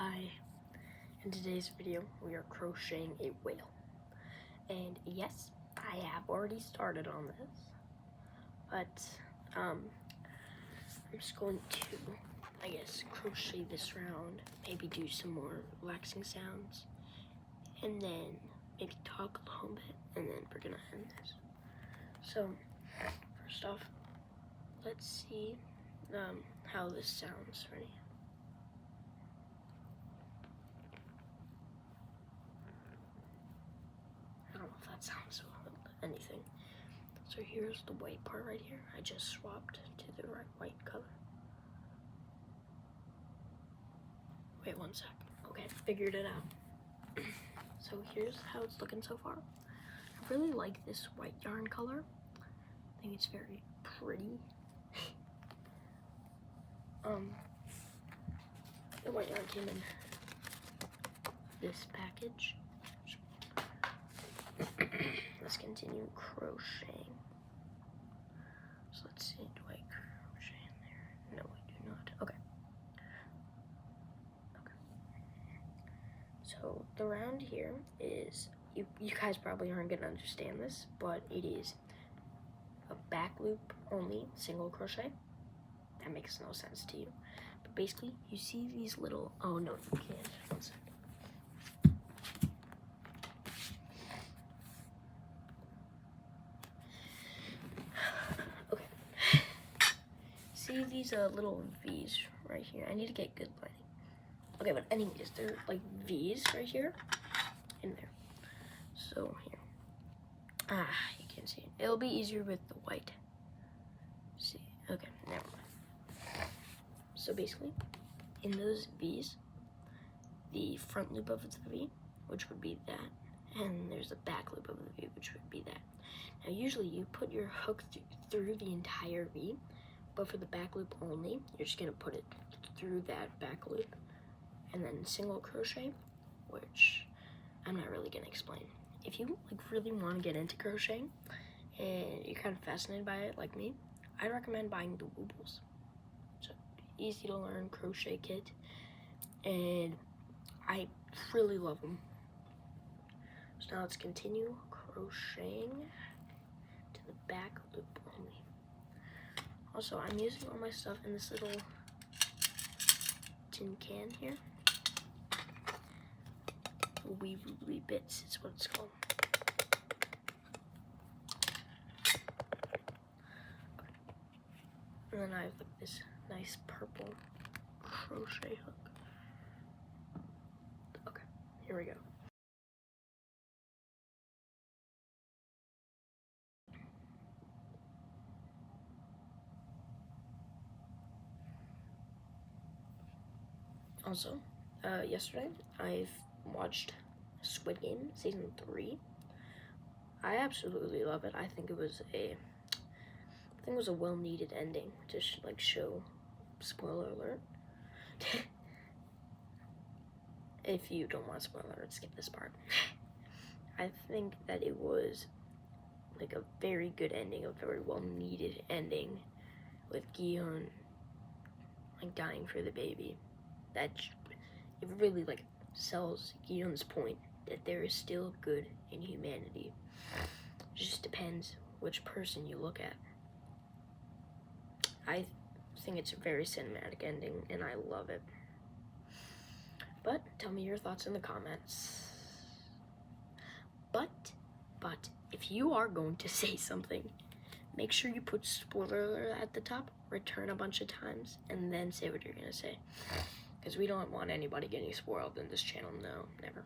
Hi, in today's video we are crocheting a whale, and yes, I have already started on this, but I'm just going to, I guess, crochet this round, maybe do some more relaxing sounds, and then maybe talk a little bit, and then we're gonna end this. So first off, let's see how this sounds. Ready? I don't know if that sounds anything. So here's the white part right here. I just swapped to the right white color. Wait one sec. Okay, figured it out. So here's how it's looking so far. I really like this white yarn color. I think it's very pretty. The white yarn came in this package. Let's continue crocheting. So let's see, do I crochet in there? No, I do not. Okay. So the round here is, you guys probably aren't gonna understand this, but it is a back loop only single crochet. That makes no sense to you. But basically, you see these little, oh no, you can't. One second. Okay. See these little V's right here? I need to get good lighting. Okay, but anyways, they're like V's right here, in there. So here, you can't see it. It'll be easier with the white. See, okay, never mind. So basically, in those V's, the front loop of the V, which would be that, and there's the back loop of the V, which would be that. Now usually you put your hook through the entire V, but for the back loop only, you're just gonna put it through that back loop, and then single crochet, which I'm not really gonna explain. If you like really want to get into crocheting and you're kind of fascinated by it like me, I recommend buying the Woobles. It's an easy to learn crochet kit, and I really love them. So now let's continue crocheting to the back loop only. Also, I'm using all my stuff in this little tin can here. Wee bits is what it's called. And then I have like this nice purple crochet hook. Okay, here we go. Also, yesterday I've watched Squid Game season 3. I absolutely love it. I think it was a well-needed ending to show. Spoiler alert. If you don't want spoiler alert, skip this part. I think that it was like a very good ending, a very well-needed ending, with Gi-hun like dying for the baby. That it really like sells Gi-hun's point that there is still good in humanity. It just depends which person you look at. I think it's a very cinematic ending, and I love it. But tell me your thoughts in the comments. But if you are going to say something, make sure you put spoiler alert at the top, return a bunch of times, and then say what you're gonna say. Because we don't want anybody getting spoiled in this channel. No, never.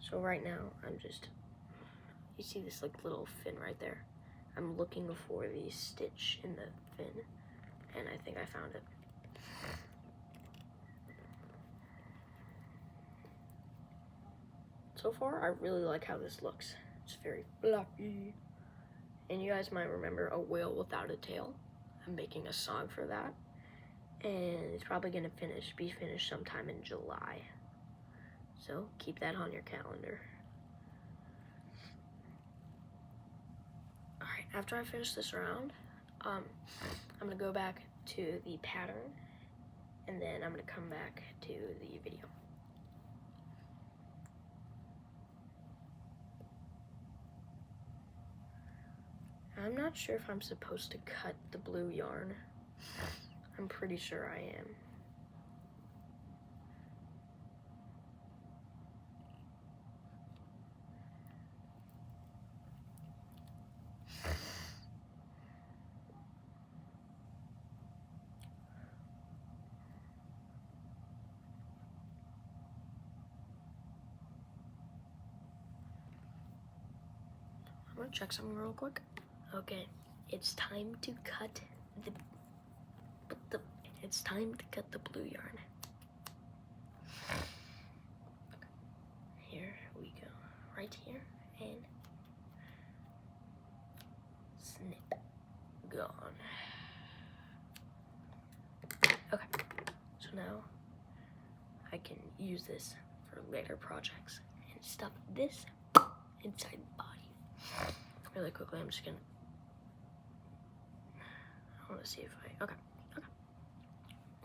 So right now, you see this like little fin right there? I'm looking for the stitch in the fin, and I think I found it. So far, I really like how this looks. It's very fluffy. And you guys might remember A Whale Without a Tail. I'm making a song for that. And it's probably gonna be finished sometime in July. So keep that on your calendar. After I finish this round, I'm gonna go back to the pattern, and then I'm gonna come back to the video. I'm not sure if I'm supposed to cut the blue yarn. I'm pretty sure I am. I'm gonna check something real quick. Okay, it's time to cut the blue yarn. Okay. Here we go, right here, and snip, gone. Okay, so now I can use this for later projects and stuff this inside the body. Really quickly, I'm just gonna, I wanna see if okay.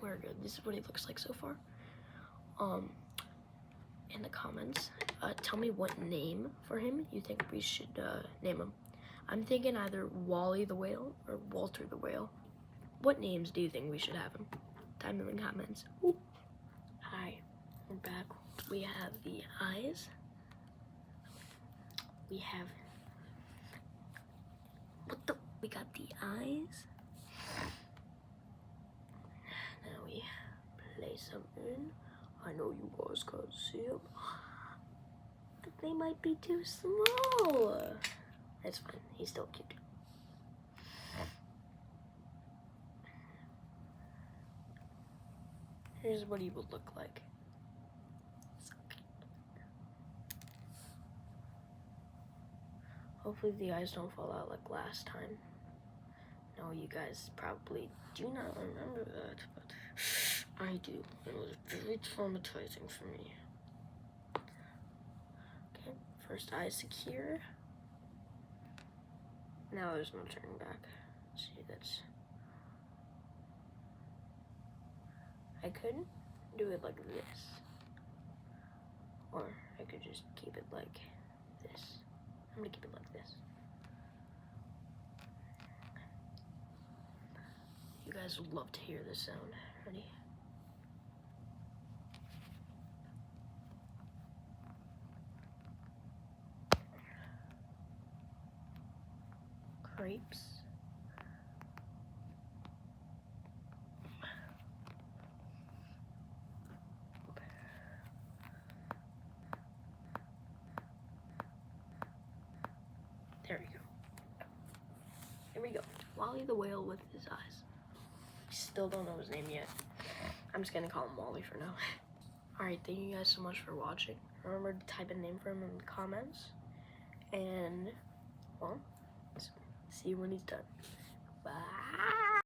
We're good. This is what he looks like so far. In the comments, tell me what name for him you think we should name him. I'm thinking either Wally the Whale or Walter the Whale. What names do you think we should have him? Time in the comments. Ooh. Hi, we're back. We have the eyes. We have, we got the eyes. Now we place them in. I know you guys can't see them, but they might be too small. That's fine, he's still cute. Here's what he would look like. So cute. Hopefully the eyes don't fall out like last time. No, you guys probably do not remember that, but I do. It was very traumatizing for me. Okay, first eye secure. Now there's no turning back. See, that's... I could do it like this. Or I could just keep it like this. I'm gonna keep it like this. You guys would love to hear this sound. Ready? Crepes. There we go. Here we go. Wally the Whale with his eyes. I still don't know his name yet. I'm just gonna call him Wally for now. Alright, thank you guys so much for watching. Remember to type a name for him in the comments. And, well, see you when he's done. Bye!